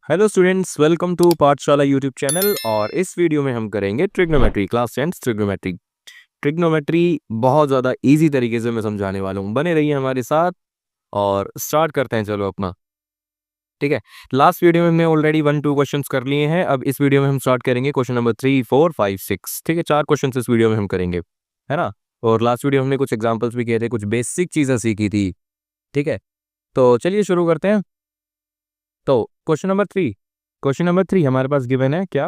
Hello students, welcome to पाठशाला YouTube channel. और इस वीडियो में हम करेंगे ट्रिग्नोमेट्री, क्लास 10 ट्रिग्नोमेट्री। ट्रिग्नोमेट्री बहुत ज़्यादा इजी तरीके से मैं समझाने वाला हूँ, बने रहिए हमारे साथ और स्टार्ट करते हैं। चलो अपना, ठीक है। लास्ट वीडियो में हमने ऑलरेडी 1-2 क्वेश्चंस कर लिए हैं। अब इस वीडियो में हम स्टार्ट करेंगे क्वेश्चन नंबर 3, 4, 5, 6। ठीक है, 4 क्वेश्चन इस वीडियो में हम करेंगे, है ना। और लास्ट वीडियो हमने कुछ एग्जाम्पल्स भी किए थे, कुछ बेसिक चीज़ें सीखी थी। ठीक है, तो चलिए शुरू करते हैं। तो क्वेश्चन नंबर 3 हमारे पास गिवन है क्या?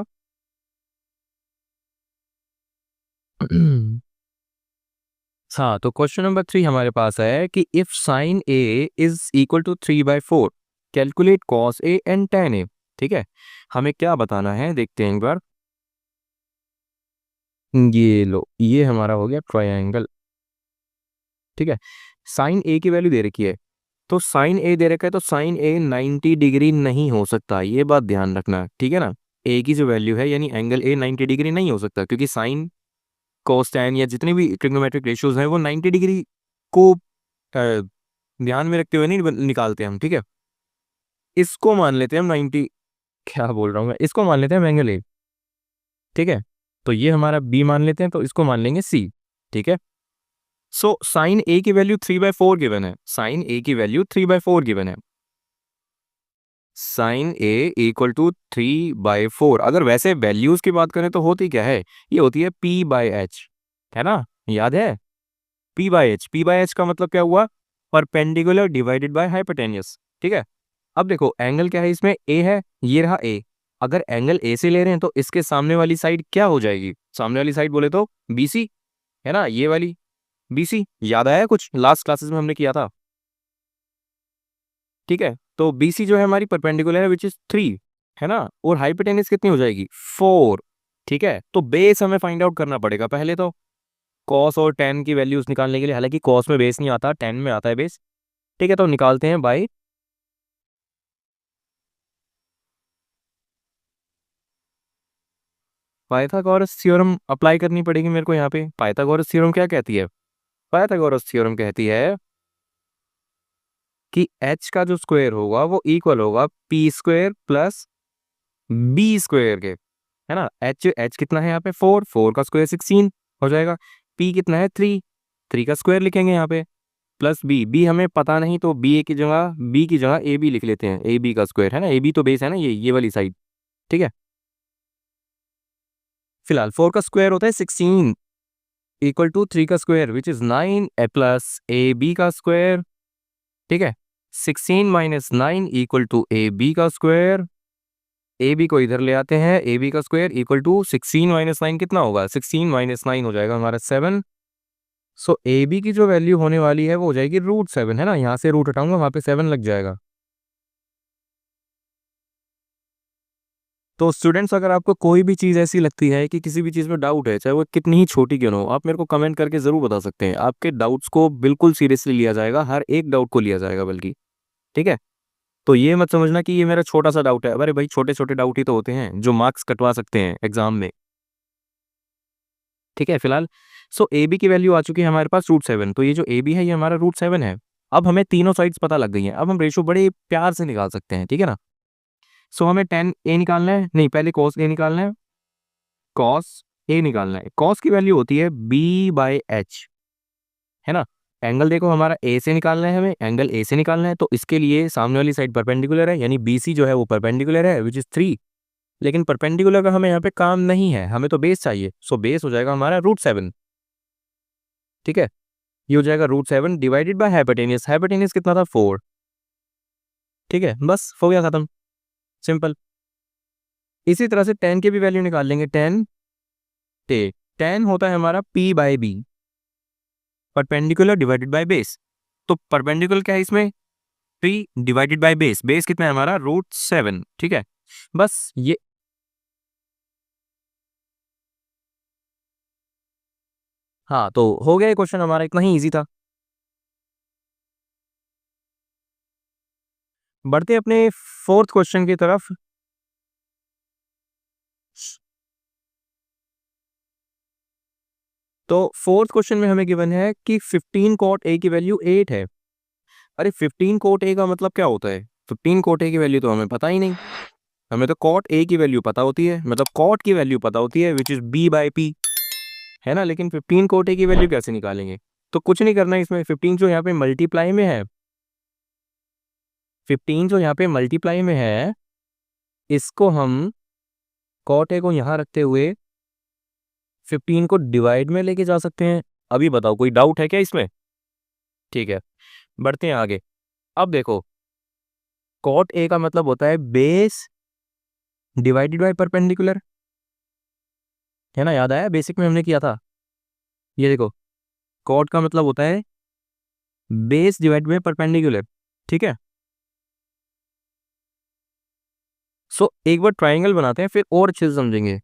हाँ, तो क्वेश्चन नंबर 3 हमारे पास है कि if sine A is equal to 3/4 calculate cos A and tan A. ठीक है, हमें क्या बताना है, देखते हैं एक बार। ये लो, ये हमारा हो गया ट्रायंगल। ठीक है, साइन ए की वैल्यू दे रखी है, तो साइन ए दे रखा है, तो साइन ए 90 डिग्री नहीं हो सकता, ये बात ध्यान रखना। ठीक है ना, ए की जो वैल्यू है यानी एंगल ए 90 डिग्री नहीं हो सकता, क्योंकि साइन cos tan या जितने भी ट्रिग्नोमेट्रिक रेशियोज हैं वो 90 डिग्री को ध्यान में रखते हुए नहीं निकालते हम। ठीक है, इसको मान लेते हैं हम 90, क्या बोल रहा हूँ मैं, इसको मान लेते हैं एंगल ए। ठीक है, तो ये हमारा बी मान लेते हैं, तो इसको मान लेंगे सी। ठीक है, सो साइन ए की वैल्यू 3/4 गिवन है, साइन ए की वैल्यू 3/4 गिवन है। Sine A equal to 3/4। अगर वैसे वैल्यूज की बात करें तो होती क्या है, ये होती है p/h, है ना, याद है। p/h का मतलब क्या हुआ, परपेंडिकुलर डिवाइडेड बाय हाइपोटेन्यूस। ठीक है, अब देखो एंगल क्या है इसमें, ए है, ये रहा ए। अगर एंगल ए से ले रहे हैं तो इसके सामने वाली साइड क्या हो जाएगी, सामने वाली साइड बोले तो बीसी, है ना, ये वाली बीसी। याद आया कुछ, लास्ट क्लासेस में हमने किया था। ठीक है, तो बीसी जो है हमारी परपेंडिकुलर है विच इज 3, है ना, और हाइपोटेन्यूस कितनी हो जाएगी 4। ठीक है, तो बेस हमें फाइंड आउट करना पड़ेगा पहले तो, कॉस और टेन की वैल्यूज निकालने के लिए। हालांकि कॉस में बेस नहीं आता, टेन में आता है बेस। ठीक है, तो निकालते हैं बाय पाइथागोरस थ्योरम अप्लाई करनी पड़ेगी मेरे को यहाँ पे। पाइथागोरस थ्योरम क्या कहती है, पाइथागोरस थ्योरम कहती है कि h का जो स्क्वायर होगा वो इक्वल होगा P square plus B square के, है ना। h कितना है यहाँ पे 4, 4 का स्क्वायर 16 हो जाएगा। p कितना है 3, 3 का स्क्वायर लिखेंगे यहाँ पे, प्लस बी हमें पता नहीं, तो बी की जगह ए बी लिख लेते हैं, ए बी का स्क्वायर, है ना, ए बी तो बेस है ना, ये वाली साइड। ठीक है, फिलहाल 4 का स्क्वायर होता है 16 इक्वल टू 3 का square which is 9 plus A B का स्क्वायर। ठीक है, 16 minus 9 equal to A B का स्क्वायर। ए बी को इधर ले आते हैं, ए बी का स्क्वायर इक्वल टू 16 माइनस 9 कितना होगा, 16 माइनस 9 हो जाएगा हमारा 7। सो ए बी की जो वैल्यू होने वाली है वो हो जाएगी √7, है ना, यहाँ से रूट हटाऊंगा वहाँ पे 7 लग जाएगा। तो स्टूडेंट्स, अगर आपको कोई भी चीज़ ऐसी लगती है कि किसी भी चीज़ में डाउट है, चाहे वो कितनी ही छोटी क्यों ना हो, आप मेरे को कमेंट करके ज़रूर बता सकते हैं। आपके डाउट्स को बिल्कुल सीरियसली लिया जाएगा, हर एक डाउट को लिया जाएगा बल्कि। ठीक है, तो ये मत समझना कि ये मेरा छोटा सा डाउट है। अरे भाई, छोटे छोटे डाउट ही तो होते हैं जो मार्क्स कटवा सकते हैं एग्जाम में। ठीक है, फिलहाल सो ए बी की वैल्यू आ चुकी है हमारे पास √7, तो ये जो ए बी है ये हमारा √7 है। अब हमें तीनों साइड्स पता लग गई हैं, अब हम रेशो बड़े प्यार से निकाल सकते हैं। ठीक है ना, सो हमें tan ए निकालना है, नहीं पहले cos ए निकालना है, cos ए निकालना है। cos की वैल्यू होती है b/h, है ना। एंगल देखो हमारा ए से निकालना है, हमें एंगल ए से निकालना है, तो इसके लिए सामने वाली साइड परपेंडिकुलर है, यानी BC जो है वो परपेंडिकुलर है विच इज 3। लेकिन परपेंडिकुलर का हमें यहाँ पे काम नहीं है, हमें तो बेस चाहिए, सो बेस हो जाएगा हमारा √7। ठीक है, ये हो जाएगा √7 डिवाइडेड बाय हाइपोटेन्यूस। हाइपोटेन्यूस कितना था 4। ठीक है, बस हो गया खत्म, सिंपल। इसी तरह से tan की भी वैल्यू निकाल लेंगे। tan होता है हमारा p/b, perpendicular divided by base. तो परपेंडिकुलर क्या है इसमें, 3 डिवाइडेड बाय बेस, बेस कितना है हमारा √7। ठीक है, बस ये, हाँ, तो हो गया ये क्वेश्चन हमारा, इतना ही इजी था। बढ़ते अपने फोर्थ क्वेश्चन की तरफ। तो फोर्थ क्वेश्चन में हमें गिवन है कि 15 cot a की वैल्यू 8 है। अरे 15 cot a का मतलब क्या होता है, 15 cot a की वैल्यू तो हमें पता ही नहीं। हमें तो कॉट ए की वैल्यू पता होती है, मतलब कॉट की वैल्यू पता होती है which is B by P, है ना। लेकिन 15 कॉट ए की वैल्यू कैसे निकालेंगे? तो कुछ नहीं करना है इसमें। 15 जो यहाँ पे मल्टीप्लाई में है, 15 जो यहाँ पे मल्टीप्लाई में है, इसको हम कॉट ए को यहाँ रखते हुए 15 को डिवाइड में लेके जा सकते हैं। अभी बताओ कोई डाउट है क्या इसमें? ठीक है, बढ़ते हैं आगे। अब देखो, कॉट ए का मतलब होता है बेस डिवाइडेड बाय परपेंडिकुलर, है ना। याद आया, बेसिक में हमने किया था। ये देखो, कॉट का मतलब होता है बेस डिवाइड बाय परपेंडिकुलर, ठीक है। सो एक बार ट्राइंगल बनाते हैं, फिर और अच्छे से समझेंगे।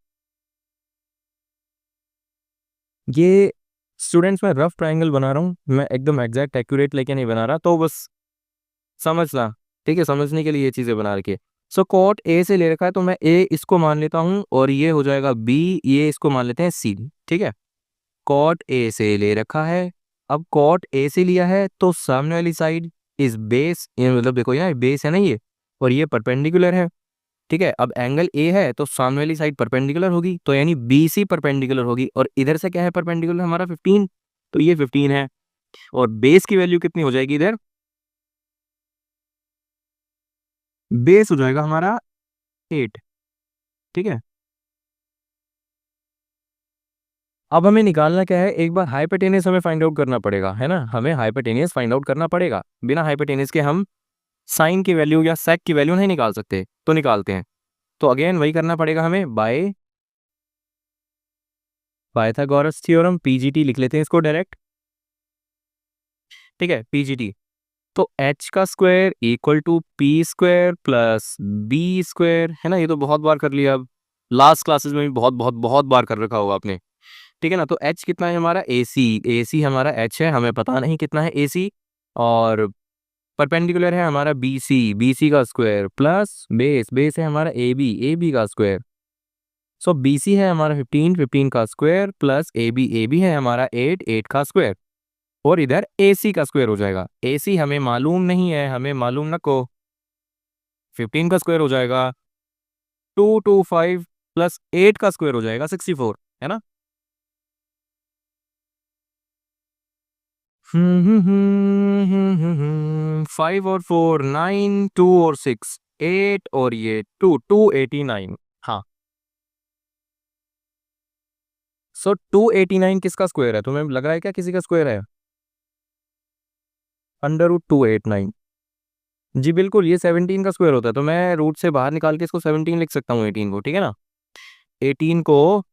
ये स्टूडेंट्स मैं रफ ट्राइंगल बना रहा हूँ, मैं एकदम एग्जैक्ट एक्यूरेट लेके नहीं बना रहा, तो बस समझना, ठीक है। समझने के लिए ये चीज़ें बना रखी है। सो कॉट ए से ले रखा है, तो मैं ए इसको मान लेता हूँ और ये हो जाएगा बी, ये इसको मान लेते हैं सी, ठीक है। कॉट ए से ले रखा है, अब कॉट ए से लिया है तो सामने वाली साइड इस बेस, ये मतलब देखो यहाँ बेस है ना ये, और ये परपेंडिकुलर है, ठीक है। अब एंगल ए है तो सामने वाली साइड परपेंडिकुलर होगी, तो यानी बी सी परपेंडिकुलर होगी, और इधर से क्या है परपेंडिकुलर हमारा 15, तो ये 15 है। और बेस की वैल्यू कितनी हो जाएगी इधर? बेस हो जाएगा हमारा 8, ठीक है। अब हमें निकालना क्या है, एक बार हाइपोटेनस हमें फाइंड आउट करना पड़ेगा, है ना। हमें हाइपोटेनस फाइंड आउट करना पड़ेगा, बिना हाइपोटेनस के हम साइन की वैल्यू या सेक की वैल्यू नहीं निकाल सकते, तो निकालते हैं। तो अगेन वही करना पड़ेगा हमें, बाय पाइथागोरस थ्योरम, पीजीटी लिख लेते हैं इसको डायरेक्ट, ठीक है। पीजीटी, तो एच का square equal to P square plus B square, है ना। ये तो बहुत बार कर लिया, अब लास्ट क्लासेस में भी बहुत बहुत बहुत बार कर रखा होगा आपने, ठीक है ना। तो एच कितना है हमारा? ए सी हमारा एच है, हमें पता नहीं कितना है ए सी, और परपेंडिकुलर है हमारा बी सी का स्क्वायर प्लस बेस है हमारा ए बी का स्क्वायर। सो बी सी है हमारा 15, 15 का स्क्वायर प्लस ए बी है हमारा 8, 8 का स्क्वायर, और इधर ए सी का स्क्वायर हो जाएगा। ए सी हमें मालूम नहीं है, हमें मालूम ना को, 15 का स्क्वायर हो जाएगा 225 प्लस 8 का स्क्वायर हो जाएगा 64, है ना। 5 और 4 9, 2 और 6 8, और ये 289। हाँ, सो 289 किसका स्क्वायर है? तुम्हें लग रहा है क्या किसी का स्क्वायर है? अंडर रूट 289, जी बिल्कुल, ये 17 का स्क्वायर होता है, तो मैं रूट से बाहर निकाल के इसको 17 लिख सकता हूँ, 18 को, ठीक है ना। 18 को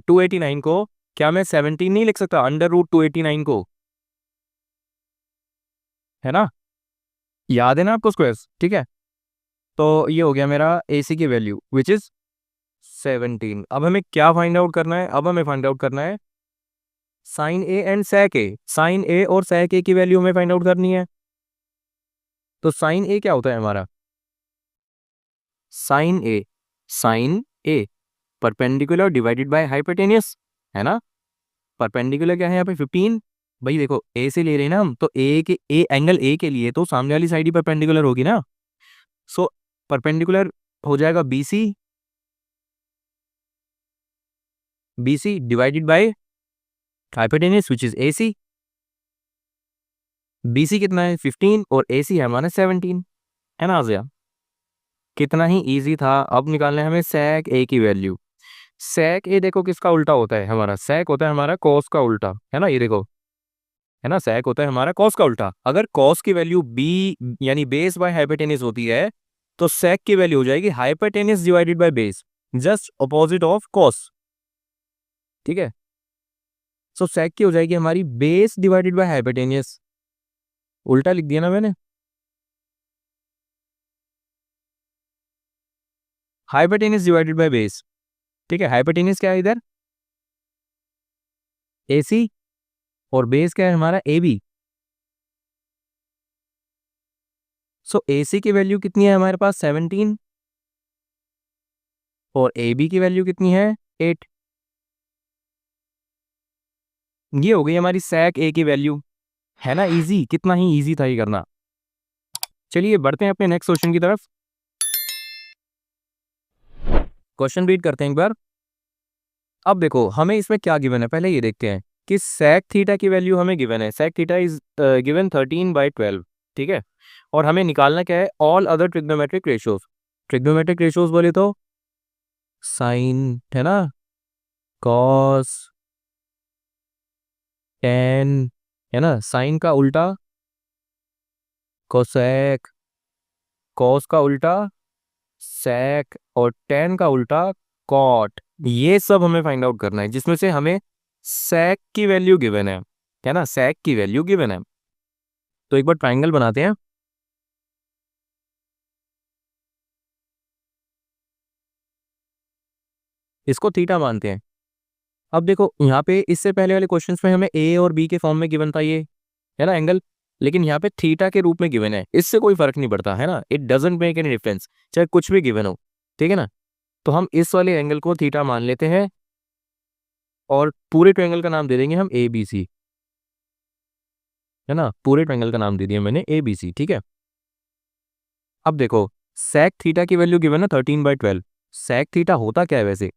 289 को क्या मैं 17 नहीं लिख सकता अंडर रूट 289 को, है ना। याद है ना आपको स्क्वायर्स, ठीक है। तो ये हो गया मेरा ए सी की वैल्यू विच इज 17। अब हमें क्या फाइंड आउट करना है? अब हमें फाइंड आउट करना है sine A and sec A. Sine A और सेक ए की वैल्यू हमें फाइंड आउट करनी है। तो साइन ए क्या होता है हमारा? Sine A perpendicular divided by hypotenuse, है ना। परपेंडिकुलर क्या है यहाँ पे 15, भाई देखो ए से ले रहे हैं ना हम, तो ए एंगल ए के लिए तो सामने वाली साइड ही परपेंडिकुलर होगी ना। सो परपेंडिकुलर हो जाएगा B C divided by hypotenuse which is A C. B C कितना है 15 और ए सी है हमारा 17, है ना आज़िया। कितना ही इजी था। अब निकालना है हमें सेक ए की वैल्यू। सेक ए देखो किसका उल्टा होता है हमारा? सेक होता है हमारा कॉस का उल्टा, है ना। ये देखो, है ना, सेक होता है हमारा कॉस का उल्टा। अगर कॉस की वैल्यू बी यानी बेस बाय हाइपोटेनिस होती है, तो सेक की वैल्यू हो जाएगी hypotenuse divided by base, just opposite of cos, ठीक है। सो सेक की हो जाएगी हमारी बेस डिवाइडेड बाय हाइपोटेनियस, उल्टा लिख दिया ना मैंने। हाइपोटेनिस डिवाइडेड बाय बेस, ठीक है। हाइपोटेनिस क्या है इधर? ए सी, और बेस क्या है हमारा A B. So A C की वैल्यू कितनी है हमारे पास? 17, और ए बी की वैल्यू कितनी है? 8। ये हो गई हमारी सेक ए की वैल्यू, है ना। इजी, कितना ही इजी था ये करना। चलिए बढ़ते हैं अपने नेक्स्ट क्वेश्चन की तरफ। क्वेश्चन रीड करते हैं एक बार। अब देखो हमें इसमें क्या गिवन है, पहले ये देखते हैं कि sec थीटा की वैल्यू हमें गिवन है। sec थीटा इज गिवन 13/12, ठीक है। और हमें निकालना क्या है, all other trigonometric ratios. Trigonometric ratios बोले तो साइन है ना, कॉस, टेन है ना, साइन का उल्टा कोसेक, कॉस का उल्टा सेक, और टेन का उल्टा कॉट। ये सब हमें फाइंड आउट करना है, जिसमें से हमें सेक की वैल्यू गिवन है ना, सेक की वैल्यू गिवन है। तो एक बार ट्राइंगल बनाते हैं। इसको थीटा मानते हैं। अब देखो यहाँ पे इससे पहले वाले क्वेश्चंस में हमें ए और बी के फॉर्म में गिवन था, ये है ना एंगल, लेकिन यहाँ पे थीटा के रूप में गिवन है। इससे कोई फर्क नहीं पड़ता है ना, it doesn't make any difference, चाहे कुछ भी गिवन हो, ठीक है ना। तो हम इस वाले एंगल को थीटा मान लेते हैं और पूरे ट्रायंगल का नाम दे देंगे हम ए बी सी, है ना, पूरे ट्रायंगल का नाम दे दिया मैंने ए बी सी, ठीक है। अब देखो sec थीटा की वैल्यू गिवन है 13/12। sec थीटा होता क्या है वैसे,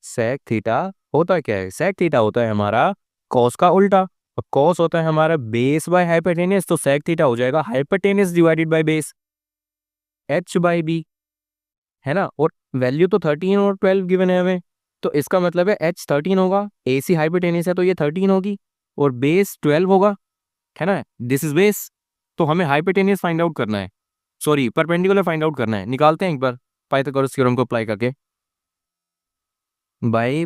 sec थीटा होता क्या है, sec थीटा होता है हमारा cos का उल्टा, और cos होता है हमारा बेस बाय हाइपोटेनस, तो sec थीटा हो जाएगा hypotenuse divided by base, h by b, है ना। और वैल्यू तो 13 और 12 गिवन है हमें, तो इसका मतलब है h 13 होगा, AC हाइपोटेनस है तो ये 13 होगी, और बेस 12 होगा, है ना, दिस इज बेस। तो हमें हाइपोटेनस फाइंड आउट करना है, सॉरी परपेंडिकुलर फाइंड आउट करना है। निकालते हैं एक बार पाइथागोरस थ्योरम को अप्लाई करके, बाय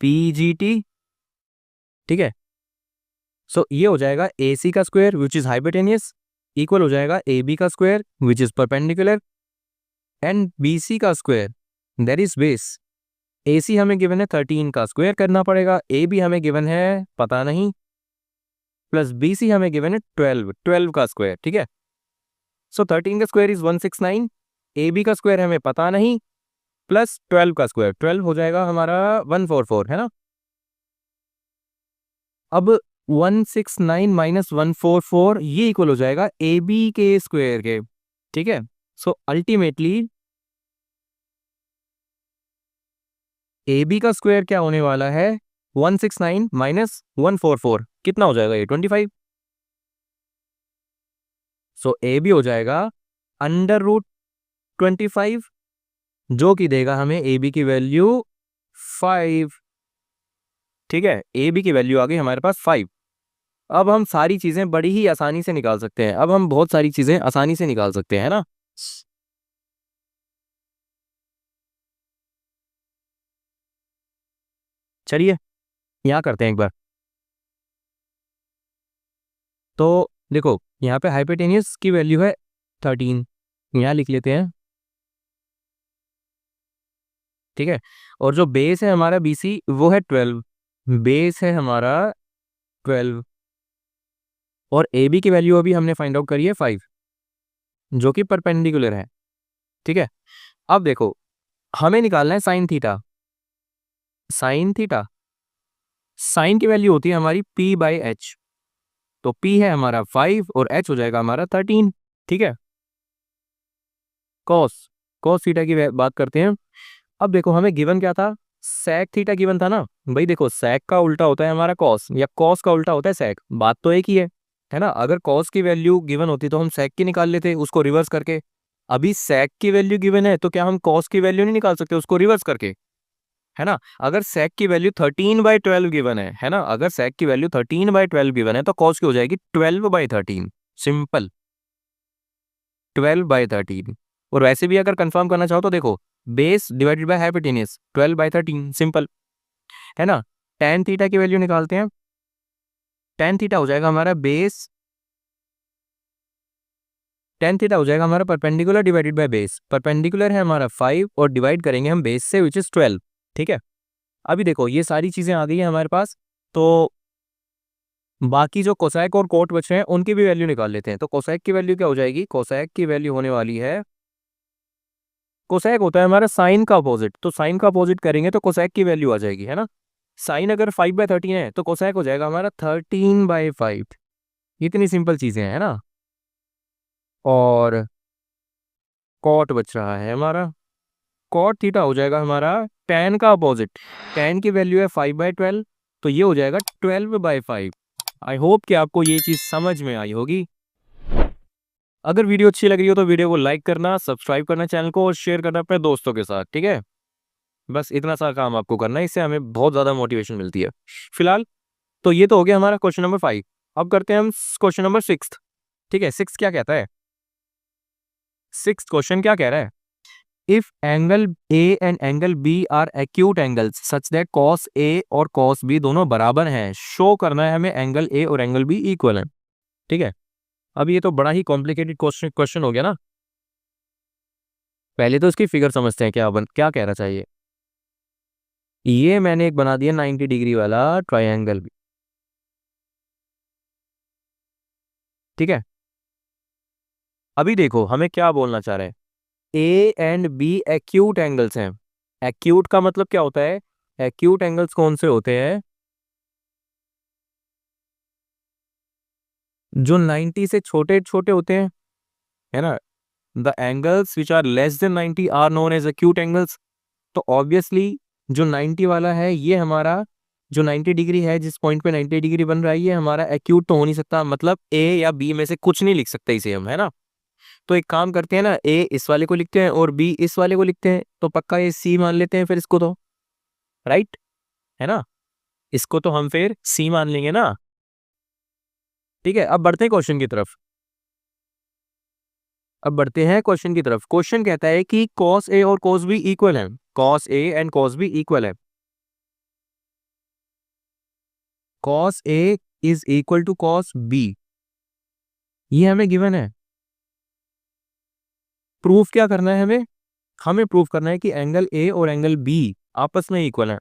PGT, ठीक है। सो ये हो जाएगा AC का square which is hypotenuse equal हो जाएगा AB का square which is perpendicular and BC का square that is base. AC हमें गिवन है 13 का स्क्वायर करना पड़ेगा, AB हमें गिवन है पता नहीं, प्लस BC हमें गिवन है 12 का स्क्वायर, ठीक है। सो 13 का स्क्वायर इज 169, AB का स्क्वायर हमें पता नहीं, प्लस 12 का स्क्वायर, 12 हो जाएगा हमारा 144, है ना। अब 169 माइनस 144 ये इक्वल हो जाएगा AB के स्क्वायर के, ठीक है। सो अल्टीमेटली AB का स्क्वायर क्या होने वाला है, 169 माइनस 144 कितना हो जाएगा, ये 25। सो AB हो जाएगा √25, जो कि देगा हमें AB की वैल्यू 5, ठीक है। AB की वैल्यू आ गई हमारे पास 5। अब हम सारी चीजें बड़ी ही आसानी से निकाल सकते हैं, अब हम बहुत सारी चीजें आसानी से निकाल सकते हैं, है ना। चलिए यहाँ करते हैं एक बार। तो देखो यहाँ पे हाइपोटेनियस की वैल्यू है 13, यहाँ लिख लेते हैं, ठीक है। और जो बेस है हमारा BC वो है 12, बेस है हमारा 12, और AB की वैल्यू अभी हमने फाइंड आउट करी है 5, जो कि परपेंडिकुलर है, ठीक है। अब देखो हमें निकालना है sine theta. Sine theta, sine की वैल्यू होती है हमारी P/H, तो P है हमारा 5 और H हो जाएगा हमारा 13, ठीक है। कॉस, कॉस थीटा की बात करते हैं। अब देखो हमें गिवन क्या था, sec थीटा गिवन था ना भाई। देखो sec का उल्टा होता है हमारा cos, या cos का उल्टा होता है sec, बात तो एक ही है ना। अगर cos की वैल्यू गिवन होती तो हम sec की निकाल लेते उसको रिवर्स करके। अभी sec की वैल्यू गिवन है तो क्या हम cos की वैल्यू नहीं निकाल सकते उसको रिवर्स करके, है ना। अगर sec की वैल्यू 13/12 गिवन है ना, अगर sec की वैल्यू 13/12 गिवन है तो cos की हो जाएगी 12/13, सिंपल 12/13। और वैसे भी अगर कंफर्म करना चाहो तो देखो base divided by hypotenuse 12/13, simple, है ना। tan थीटा की वैल्यू निकालते हैं। tan थीटा हो जाएगा हमारा बेस, tan थीटा हो जाएगा हमारा perpendicular divided by base. Perpendicular है हमारा 5 और डिवाइड करेंगे हम बेस से विच इज 12, ठीक है। अभी देखो ये सारी चीजें आ गई है हमारे पास, तो बाकी जो कोसैक और कोट बच रहे हैं उनकी भी वैल्यू निकाल लेते हैं। तो कोसैक की वैल्यू क्या हो जाएगी, कोसैक की वैल्यू होने वाली है, कोसैक होता है हमारा साइन का अपोजिट, तो साइन का अपोजिट करेंगे तो कोसैक की वैल्यू आ जाएगी, है ना। साइन अगर 5/13 है तो कोसैक हो जाएगा हमारा 13/5। इतनी सिंपल चीजें हैं, है ना। और कॉट बच रहा है हमारा, कॉट थीटा हो जाएगा हमारा tan का अपोजिट। tan की वैल्यू है 5/12, तो ये हो जाएगा 12/5। आई होप कि आपको ये चीज समझ में आई होगी। अगर वीडियो अच्छी लग रही हो तो वीडियो को लाइक करना, सब्सक्राइब करना चैनल को और शेयर करना अपने दोस्तों के साथ, ठीक है। बस इतना सा काम आपको करना है, इससे हमें बहुत ज्यादा मोटिवेशन मिलती है। फिलहाल तो ये तो हो गया हमारा क्वेश्चन नंबर 5। अब करते हैं हम क्वेश्चन नंबर 6। ठीक है, 6 क्या कहता है? 6 क्वेश्चन क्या कह रहा है? If angle A and angle B are acute angles such that cos A और कॉस बी दोनों बराबर हैं, शो करना है हमें एंगल ए और एंगल बी इक्वल है। ठीक है, अब ये तो बड़ा ही कॉम्प्लिकेटेड क्वेश्चन हो गया ना। पहले तो इसकी फिगर समझते हैं, क्या कहना चाहिए। ये मैंने एक बना दिया 90 डिग्री वाला ट्रायंगल भी। ठीक है, अभी देखो हमें क्या बोलना चाह रहे हैं। A and B acute angles हैं। एक्यूट का मतलब क्या होता है? एक्यूट एंगल्स कौन से होते हैं? जो 90 से छोटे छोटे होते हैं, है ना। The angles which are less than 90 are known as acute angles. तो ऑब्वियसली जो 90 वाला है ये हमारा, जो 90 डिग्री है, जिस पॉइंट पे 90 डिग्री बन रहा है, ये हमारा एक्यूट तो हो नहीं सकता। मतलब ए या बी में से कुछ नहीं लिख सकते इसे हम, है ना। तो एक काम करते हैं ना, ए इस वाले को लिखते हैं और बी इस वाले को लिखते हैं, तो पक्का ये सी मान लेते हैं फिर इसको तो, राइट, है ना। इसको तो हम फिर सी मान लेंगे ना। ठीक है, अब बढ़ते हैं क्वेश्चन की तरफ। क्वेश्चन कहता है कि cos ए और cos बी इक्वल है। cos A and cos B equal है। cos A is equal to cos B, ये हमें गिवन है। प्रूफ क्या करना है हमें? हमें प्रूफ करना है कि एंगल ए और एंगल बी आपस में इक्वल है।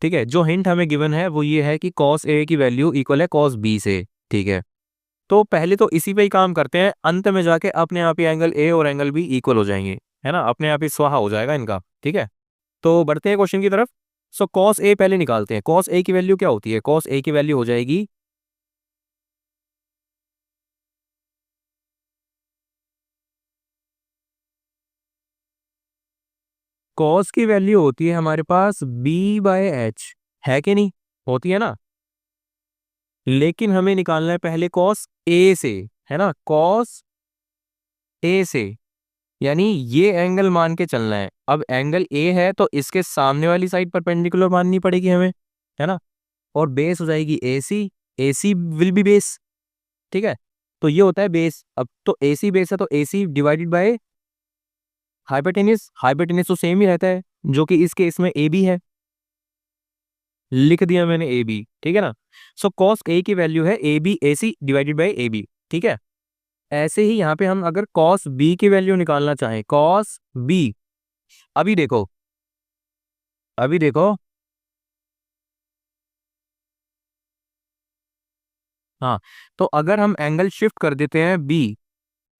ठीक है, जो हिंट हमें गिवन है वो ये है कि cos ए की वैल्यू इक्वल है cos बी से। ठीक है, तो पहले तो इसी पे ही काम करते हैं, अंत में जाके अपने आप ही एंगल ए और एंगल बी इक्वल हो जाएंगे, है ना, अपने आप ही स्वाहा हो जाएगा इनका। ठीक है, तो बढ़ते हैं क्वेश्चन की तरफ। सो cos ए पहले निकालते हैं। cos ए की वैल्यू क्या होती है? cos ए की वैल्यू हो जाएगी, cos की वैल्यू होती है हमारे पास b/h, है कि नहीं? होती है ना। लेकिन हमें निकालना है पहले cos ए से, है ना, cos ए से, यानी ये एंगल मान के चलना है। अब एंगल ए है तो इसके सामने वाली साइड परपेंडिकुलर माननी पड़ेगी हमें, है ना। और बेस हो जाएगी ए सी, A C will be base. ठीक है, तो ये होता है बेस। अब तो ए सी बेस है तो A C divided by hypotenuse. Hypotenuse तो सेम ही रहता है, जो कि इस केस में ए बी है। लिख दिया मैंने ए बी, ठीक है ना। सो कॉस ए की वैल्यू है A B A C divided by A B. ठीक है, ऐसे ही यहाँ पे हम अगर कॉस बी की वैल्यू निकालना चाहें, कॉस बी, अभी देखो, अभी देखो, हाँ, तो अगर हम एंगल शिफ्ट कर देते हैं बी,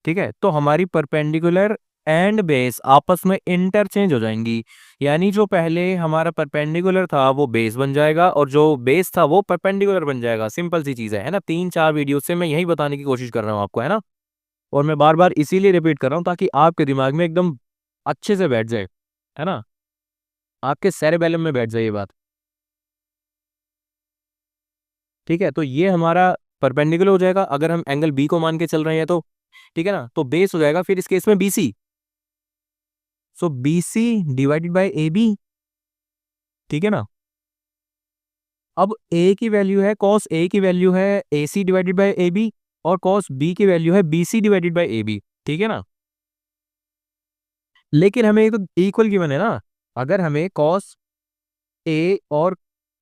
ठीक है, तो हमारी परपेंडिकुलर एंड बेस आपस में इंटरचेंज हो जाएंगी। यानी जो पहले हमारा परपेंडिकुलर था वो बेस बन जाएगा और जो बेस था वो परपेंडिकुलर बन जाएगा। सिंपल सी चीज है ना। 3-4 वीडियो से मैं यही बताने की कोशिश कर रहा हूँ आपको, है ना। और मैं बार बार इसीलिए रिपीट कर रहा हूँ ताकि आपके दिमाग में एकदम अच्छे से बैठ जाए, है ना, आपके सेरेबेलम में बैठ जाए ये बात। ठीक है, तो ये हमारा परपेंडिकुलर हो जाएगा अगर हम एंगल बी को मान के चल रहे हैं तो। ठीक है ना, तो बेस हो जाएगा फिर इस केस में BC. So BC divided by A B. ठीक है ना। अब ए की वैल्यू है, कॉस ए की वैल्यू है A C divided by A B, और कॉस बी की वैल्यू है B C divided by A B. ठीक है ना। लेकिन हमें ये तो इक्वल गिवन है ना। अगर हमें कॉस ए और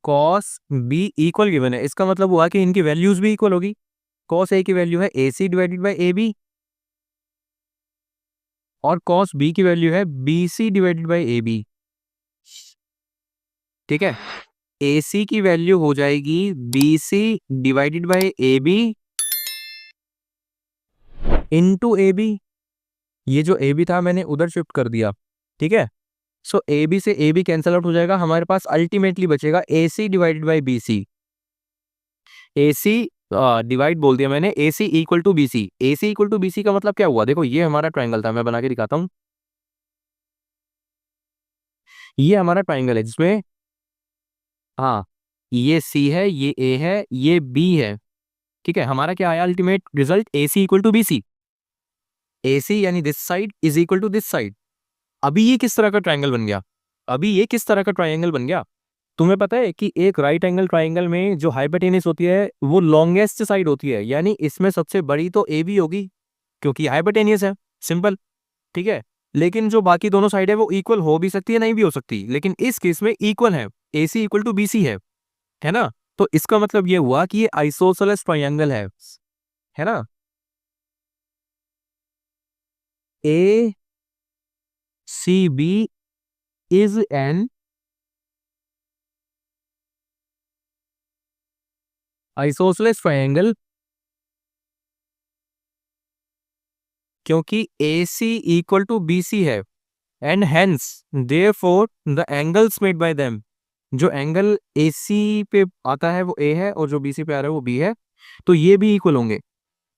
कॉस बी इक्वल गिवन है, इसका मतलब हुआ कि इनकी वैल्यूज भी इक्वल होगी। कॉस ए की वैल्यू है A C divided by A B और कॉस बी की वैल्यू है B C divided by A B. ठीक है, ए सी की वैल्यू हो जाएगी B C divided by A B into A B. ये जो ए बी था मैंने उधर शिफ्ट कर दिया। ठीक है, सो ए बी से ए बी कैंसल आउट हो जाएगा, हमारे पास अल्टीमेटली बचेगा A C divided by B C. A C divide बोल दिया मैंने, A C equal to B C. A C equal to B C का मतलब क्या हुआ? देखो ये हमारा ट्राइंगल था, मैं बना के दिखाता हूँ। ये हमारा ट्राइंगल है जिसमें, हाँ, ये सी है, ये ए है, ये बी है। ठीक है, हमारा क्या आया ultimate result, A C equal to B C. A C यानी this side is equal to this side. अभी ये किस तरह का ट्राइंगल बन गया, अभी ये किस तरह का ट्राइंगल बन गया? तुम्हें पता है कि एक राइट एंगल ट्राइंगल में जो हाइपोटेनस होती है वो लॉन्गेस्ट साइड होती है, यानी इसमें सबसे बड़ी तो ए बी होगी क्योंकि हाइपोटेनियस है, सिंपल। ठीक है, लेकिन जो बाकी दोनों साइड है वो इक्वल हो भी सकती है, नहीं भी हो सकती, लेकिन इस केस में इक्वल है, A C equal to B C है ना? तो इसका मतलब ये हुआ कि ये आइसोसेलेस ट्राइंगल है ना? A C B is an isosceles triangle क्योंकि A C equal to B C है, and hence therefore the angles made by them, जो एंगल ए सी पे आता है वो ए है और जो बी सी पे आ रहा है वो बी है, तो ये भी इक्वल होंगे।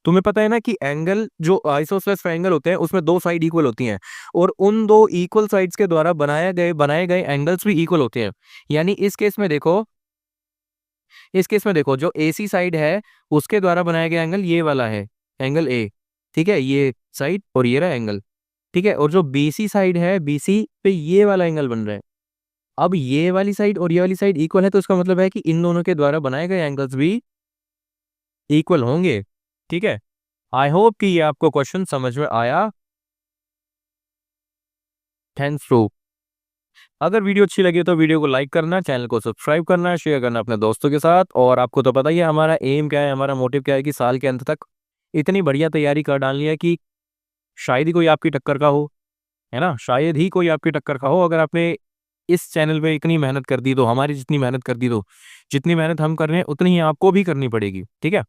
तुम्हें पता है ना कि एंगल जो आइसोसेलेस ट्रायंगल होते हैं उसमें दो साइड इक्वल होती हैं, और उन दो इक्वल साइड्स के द्वारा बनाए गए एंगल्स भी इक्वल होते हैं। यानी इस केस में देखो जो ए सी साइड है उसके द्वारा बनाया गया एंगल ये वाला है, एंगल ए। ठीक है, ये साइड और ये रहा एंगल। ठीक है, और जो बी सी साइड है, बी सी पे ये वाला एंगल बन रहा है। अब ये वाली साइड और ये वाली साइड इक्वल है तो इसका मतलब है कि इन दोनों के द्वारा बनाए गए एंगल्स भी इक्वल होंगे। ठीक है, आई होप कि ये आपको क्वेश्चन समझ में आया। Thanks to. अगर वीडियो अच्छी लगी तो वीडियो को लाइक करना, चैनल को सब्सक्राइब करना, शेयर करना अपने दोस्तों के साथ। और आपको तो पता ही है हमारा एम क्या है, हमारा मोटिव क्या है कि साल के अंत तक इतनी बढ़िया तैयारी कर डालनी है कि शायद ही कोई आपकी टक्कर का हो, है ना? शायद ही कोई आपकी टक्कर का हो। अगर आपने इस चैनल पे इतनी मेहनत कर दी तो, हमारी जितनी मेहनत कर दी तो, जितनी मेहनत हम कर रहे हैं उतनी ही आपको भी करनी पड़ेगी। ठीक है,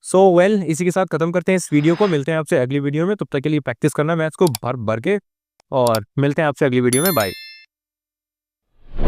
सो वेल, इसी के साथ खत्म करते हैं इस वीडियो को। मिलते हैं आपसे अगली वीडियो में, तब तक के लिए प्रैक्टिस करना मैथ्स को भर भर के, और मिलते हैं आपसे अगली वीडियो में। बाय।